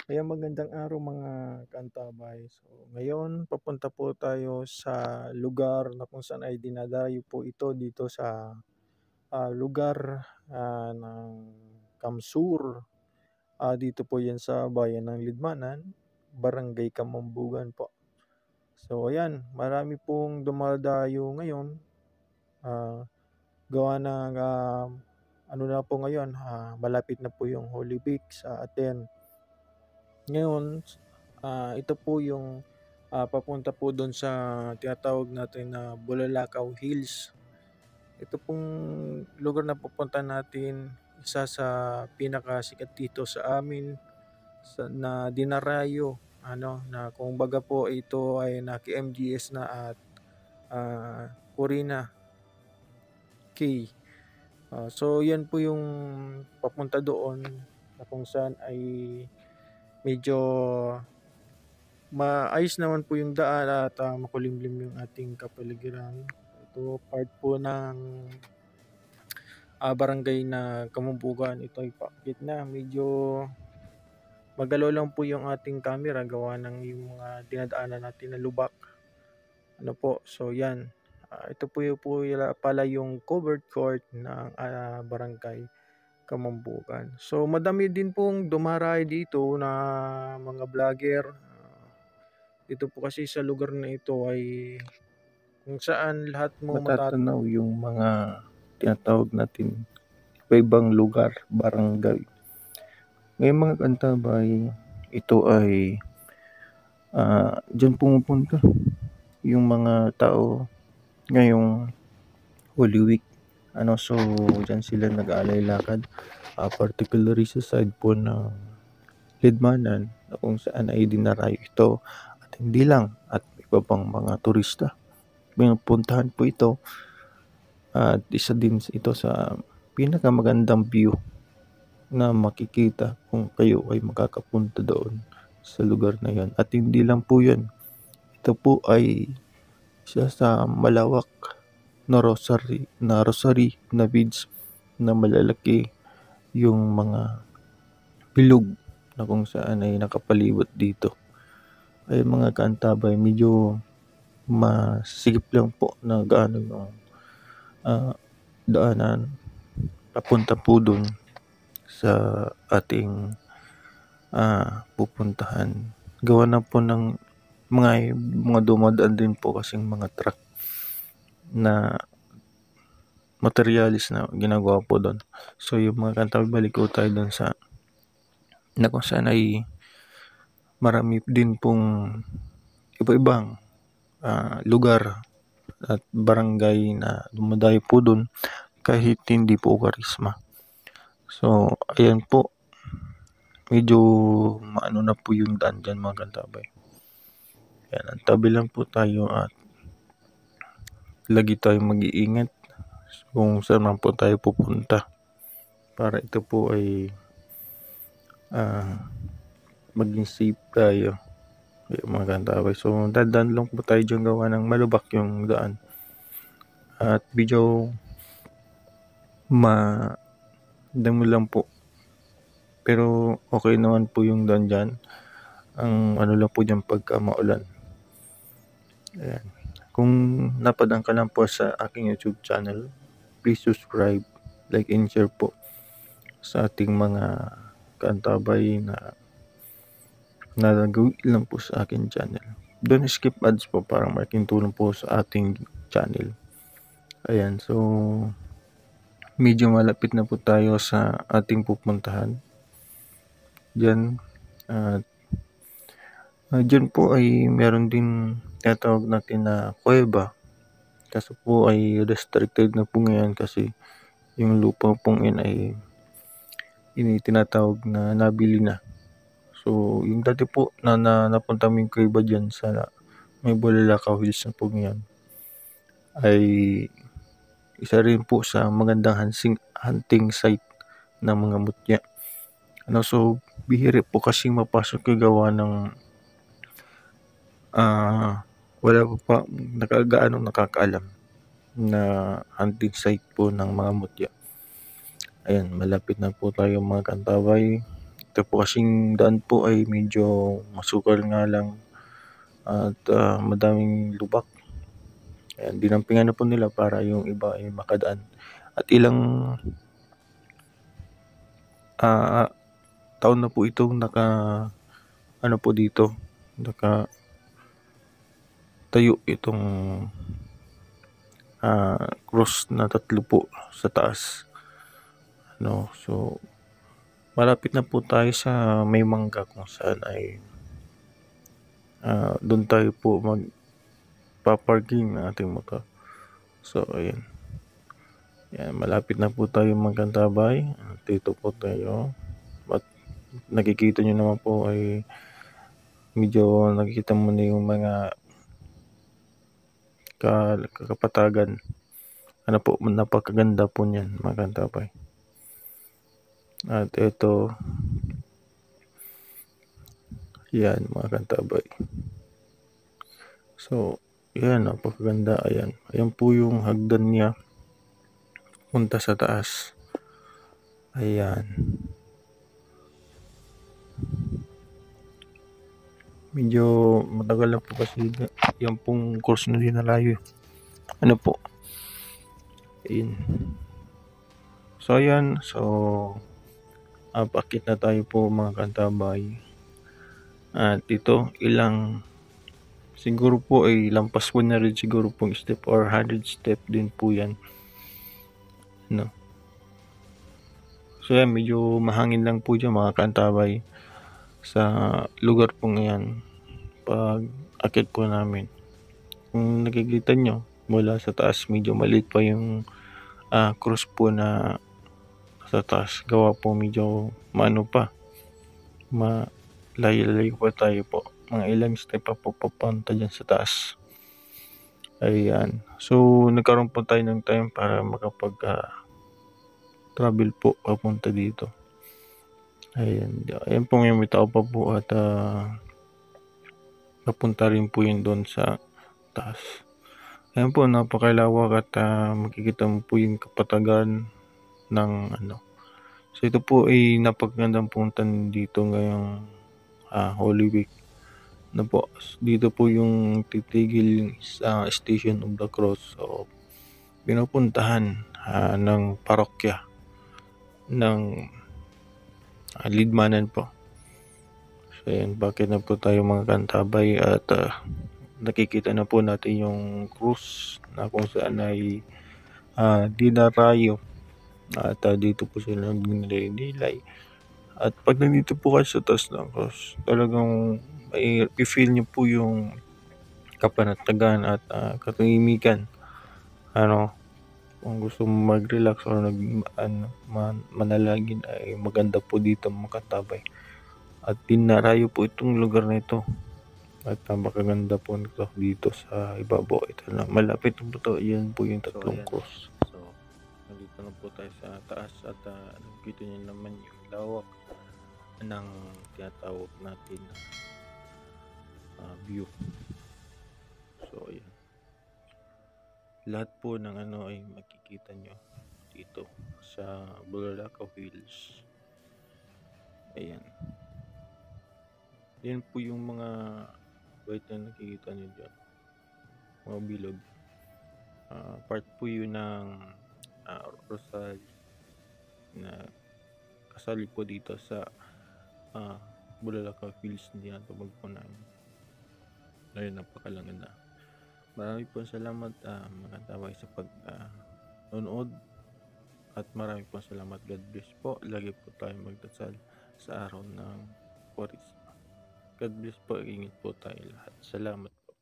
Kaya magandang araw mga kaantabay. So, ngayon papunta po tayo sa lugar na kung saan ay dinadayo po ito dito sa lugar ng Kamsur. Dito po yan sa bayan ng Lidmanan, Barangay Kamambugan po. So ayan, marami pong dumadayo ngayon. ah, Gawa ng ano na po ngayon, malapit na po yung Holy Week sa atin. Ngayon, ito po yung papunta po doon sa tinatawag natin na Bulalakaw Hills. Ito pong lugar na pupunta natin, isa sa pinakasikat dito sa amin na dinarayo. Na kung baga po ito ay naki-MGS na at Corina K. So yan po yung papunta doon na kung saan ay medyo maayos naman po yung daan at makulimlim yung ating kapaligiran. Ito part po ng barangay na Kamumbugan. Ito ay paakyat na. Medyo magalaw lang po yung ating camera gawa ng yung mga dinadaanan natin na lubak. Ano po, so yan. Ito pala yung covered court ng barangay Kamambugan. So madami din pong dumaray dito na mga vlogger. Dito po kasi sa lugar na ito ay kung saan lahat mo matatanaw yung mga tinatawag natin iba-ibang lugar, barangay. Ngayon mga kaantabay, ito ay dyan pumupunta yung mga tao ngayong Holy Week. So dyan sila nag-aalay lakad, particularly sa side po ng Lidmanan na kung saan ay dinarayo ito. At hindi lang, at iba pang mga turista. Pinupuntahan po ito at isa din ito sa pinakamagandang view na makikita kung kayo ay makakapunta doon sa lugar na yan. At hindi lang po yan, ito po ay isa sa malawak na rosary na beads na malalaki yung mga bilog na kung saan ay nakapalibot dito. Ay mga kaantabay, medyo masigip lang po na gaano yung daanan papunta po dun sa ating pupuntahan. Gawa na po ng mga dumadaan din po kasing mga truck na materialis na ginagawa po doon. So yung mga kaantabay, balik ko tayo doon sa na kung saan ay marami din pong iba-ibang lugar at barangay na dumadayo po doon kahit hindi po karisma. So ayan po, medyo maano na po yung daan dyan mga kaantabay. Ayan, ang tabi lang po tayo at lagi tayo mag-iingat kung saan man po tayo pupunta para ito po ay maging safe tayo. Mga kaantabay. So dadaan lang po tayo dyan gawa ng malubak yung daan. At medyo damo lang po. Pero okay naman po yung daan dyan. Ang ano lang po dyan pagka maulan. Ayan. Kung napadaan ka lang po sa aking YouTube channel, please subscribe, like and share po sa ating mga kaantabay na nagawin lang po sa aking channel. Don't skip ads po para malaking tulong po sa ating channel. Ayan, so medyo malapit na po tayo sa ating pupuntahan. Diyan at diyan po ay meron din tinatawag natin na kuweba. Kaso po ay restricted na po ngayon kasi yung lupa pong yun ay tinatawag na nabili na. So yung dati po na napunta mo yung kuweba dyan sa may Bulalakaw Hills na po ngayon ay isa rin po sa magandang hunting site ng mga mutya. So bihira po kasi mapasok yung gawa ng wala pa nakakaalam na hunting site po ng mga mutya. Ayan, malapit na po tayo mga kaantabay. ito po kasing daan po ay medyo masukal nga lang at madaming lubak. Ayan, dinampingan na po nila para yung iba ay makadaan. At ilang taon na po itong ano po dito, tayo itong cross na tatlo po sa taas. So malapit na po tayo sa May Mangga kung saan ay doon tayo po magpa-parking ng ating motor. So ayan. Yan, malapit na po tayo magkantabay. Dito po tayo. At nakikita nyo naman po ay medyo nakikita mo na yung mga kapatagan. Ano po, napakaganda po niyan mga kantabay. At ito, yan mga kantabay. So, yan, napakaganda. Ayan po yung hagdan niya punta sa taas. Ayan. Medyo matagal na po kasi yan pong course na dinalayo. Ano po? Ayan. So, ayan. So, pakit na tayo po mga kantabay. At ito, siguro po ay lampas 100 siguro pong step or 100 step din po yan. No? So, yan, medyo mahangin lang po dyan mga kantabay sa lugar po ngayon pag akit po namin. Kung nakikita nyo mula sa taas, medyo maliit pa yung cross po na sa taas. Gawa po medyo malayo pa tayo po. Mga ilang step pa po papunta dyan sa taas. Ayan. So nagkaroon po tayo ng time para makapag travel po papunta dito. Ayan po, may tao pa po at papunta rin po yun doon sa taas. Ayan po, napakalawak at makikita mo po yung kapatagan ng So ito po ay napakagandang puntan dito ngayong Holy Week. Po, dito po yung titigil sa Station of the Cross. So pinupuntahan ng parokya ng Lidmanan po. So ayan, bakit na po tayo mga kantabay at nakikita na po natin yung cross na kung saan ay dinarayo at dito po sila nilay. At pag nandito po kayo sa taas ng cross, talagang i-feel nyo po yung kapanatagan at katahimikan. Kung gusto mo mag-relax o manalangin ay maganda po dito mga kantabay. At dinarayo po itong lugar na ito. At napakaganda po nito dito sa ibabaw. Ito na, malapit po ito. Yan po yung tatlong cross. So, nandito na po tayo sa taas at nakikita nyo naman yung lawak ng tinatawag natin view. So, ayan. Lahat po ng ay makikita nyo dito sa Bulalakaw Hills. Ayan. Yan po yung mga white na nakikita nyo dyan. Mga bilog. Part po yun ng Rosal na kasali po dito sa Bulalakaw Hills na tinatawag po namin. Ayun, napakalanganda. Marami po salamat mga tawag sa pag-nood at marami po salamat. God bless po. Lagi po tayo magdasal sa araw ng Kwaresma. God bless po. Ingat po tayo lahat. Salamat.